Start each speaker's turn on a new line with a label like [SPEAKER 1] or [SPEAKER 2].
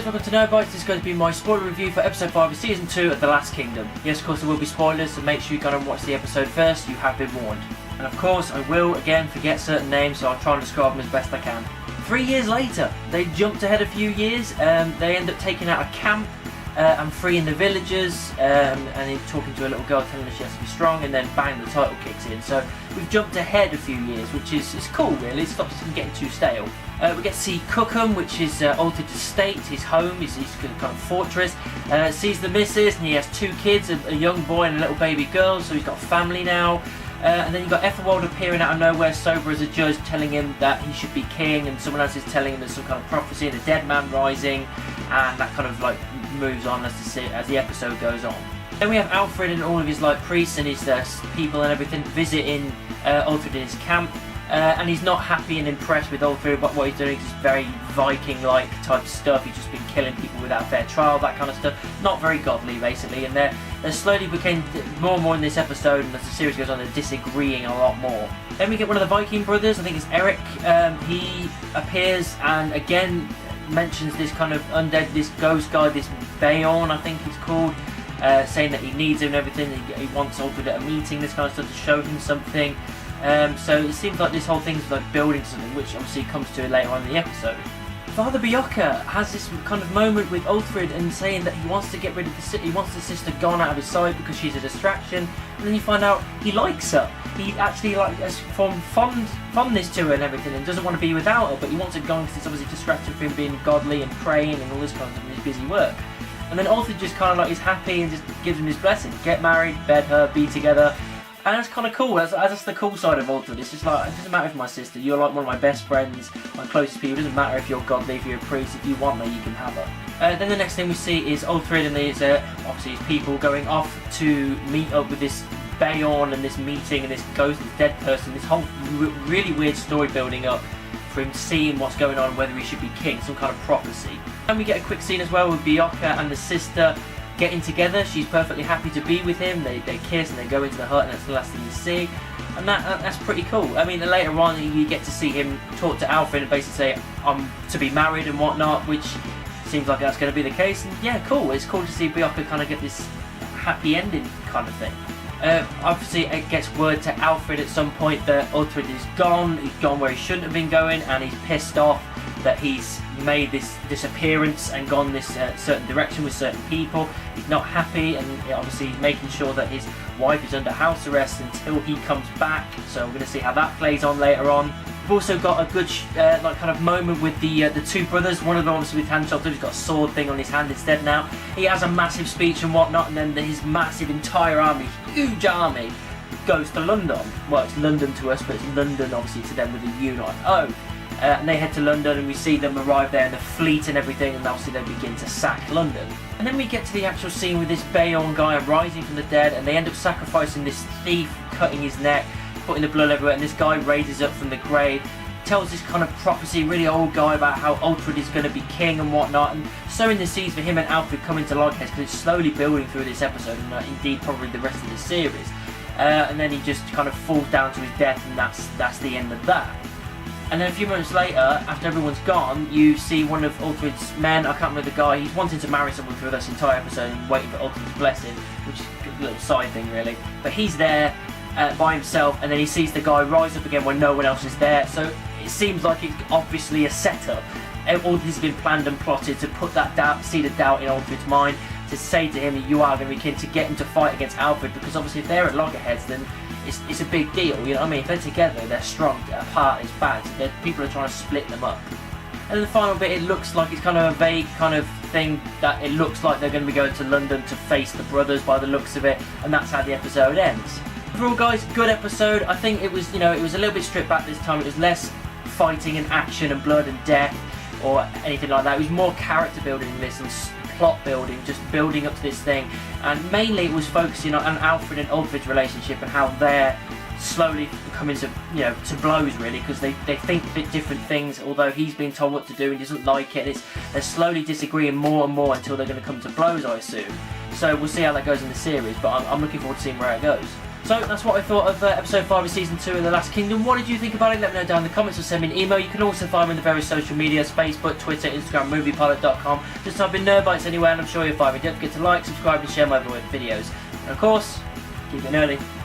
[SPEAKER 1] guys, welcome to Nerdbytes. This is going to be my spoiler review for episode 5 of season 2 of The Last Kingdom. Yes, of course there will be spoilers, so make sure you go and watch the episode first, you have been warned. And of course I will again forget certain names, so I'll try and describe them as best I can. 3 years later, they jumped ahead a few years, they end up taking out a camp and freeing the villagers, and he's talking to a little girl telling her she has to be strong, and then bang, the title kicks in. So we've jumped ahead a few years, which is cool really, it stops us from getting too stale. We get to see Cookham, which is Altered Estate, his home, his kind of fortress. Sees the missus, and he has 2 kids, a young boy and a little baby girl, so he's got a family now. And then you've got Ethelwald appearing out of nowhere, sober as a judge, telling him that he should be king, and someone else is telling him there's some kind of prophecy and a dead man rising, and that kind of like moves on as the episode goes on. Then we have Alfred and all of his like priests and his people and everything visiting Alfred in his camp. And he's not happy and impressed with Alfred, but what he's doing is very Viking-like type stuff. He's just been killing people without fair trial, that kind of stuff. Not very godly, basically. And they're slowly became more and more in this episode, and as the series goes on, they're disagreeing a lot more. Then we get one of the Viking brothers, I think it's Eric. He appears and again mentions this kind of undead, this ghost guy, this Bayon, I think he's called, saying that he needs him and everything. He wants Alfred at a meeting, this kind of stuff, to show him something. So it seems like this whole thing's like building something, which obviously comes to later on in the episode. Father Bjorka has this kind of moment with Alfred and saying that he wants to get rid of he wants the sister gone out of his sight because she's a distraction, and then you find out he likes her. He actually has formed fondness to her and everything, and doesn't want to be without her, but he wants her gone because it's obviously distracting from him being godly and praying and all this kind of stuff in his busy work. And then Alfred just kind of like is happy and just gives him his blessing. Get married, bed her, be together. And that's kind of cool. That's the cool side of Alfred. It's just like, it doesn't matter if you're my sister, you're like one of my best friends, my closest people. It doesn't matter if you're godly, if you're a priest, if you want her, you can have her. Then the next thing we see is Alfred and there's obviously his people going off to meet up with this Bayon and this meeting and this ghost, this dead person, this whole really weird story building up for him seeing what's going on, whether he should be king, some kind of prophecy. And we get a quick scene as well with Bjorka and the sister getting together. She's perfectly happy to be with him. They kiss and they go into the hut, and that's the last thing you see. And that's pretty cool. I mean, later on you get to see him talk to Alfred and basically say, I'm to be married and whatnot, which seems like that's going to be the case. And yeah, cool. It's cool to see Bjorka kind of get this happy ending kind of thing. Obviously it gets word to Alfred at some point that Alfred is gone. He's gone where he shouldn't have been going, and he's pissed off that he's made this disappearance and gone this certain direction with certain people. He's not happy, and obviously he's making sure that his wife is under house arrest until he comes back. So we're going to see how that plays on later on. We've also got a good like kind of moment with the 2 brothers. One of them obviously with hand chopped, he's got a sword thing on his hand instead now. He has a massive speech and whatnot, and then his massive entire army, huge army, goes to London. Well, it's London to us, but it's London obviously to them with a U, not an O. And they head to London, and we see them arrive there in the fleet and everything, and obviously they begin to sack London. And then we get to the actual scene with this Bayon guy rising from the dead, and they end up sacrificing this thief, cutting his neck, putting the blood everywhere, and this guy raises up from the grave, tells this kind of prophecy, really old guy, about how Alfred is going to be king and whatnot, and sowing the seeds for him and Alfred coming to life, because it's slowly building through this episode, and indeed probably the rest of the series. And then he just kind of falls down to his death, and that's the end of that. And then a few moments later, after everyone's gone, you see one of Alfred's men, I can't remember the guy, he's wanting to marry someone through this entire episode and waiting for Alfred's blessing, which is a little side thing really. But he's there by himself, and then he sees the guy rise up again when no one else is there. So it seems like it's obviously a setup. All this has been planned and plotted to put that seed of doubt in Alfred's mind, to say to him that you are going to be king, to get him to fight against Alfred, because obviously if they're at loggerheads, then it's a big deal, you know what I mean? If they're together, they're strong, apart is bad, so people are trying to split them up. And then the final bit, it looks like it's kind of a vague kind of thing, that it looks like they're going to be going to London to face the brothers by the looks of it, and that's how the episode ends. Overall guys, good episode. I think it was, it was a little bit stripped back this time. It was less fighting and action and blood and death or anything like that. It was more character building in this and plot building, just building up to this thing, and mainly it was focusing on Alfred and Alfred's relationship and how they're slowly coming to to blows really, because they think a bit different things, although he's been told what to do and doesn't like it. They're slowly disagreeing more and more until they're going to come to blows, I assume. So we'll see how that goes in the series, but I'm looking forward to seeing where it goes. So that's what I thought of episode 5 of season 2 of The Last Kingdom. What did you think about it? Let me know down in the comments or send me an email. You can also find me on the various social medias, Facebook, Twitter, Instagram, moviepilot.com. Just type in Nerdbytes anywhere and I'm sure you'll find me. Don't forget to like, subscribe and share my videos. And of course, keep it nerdy.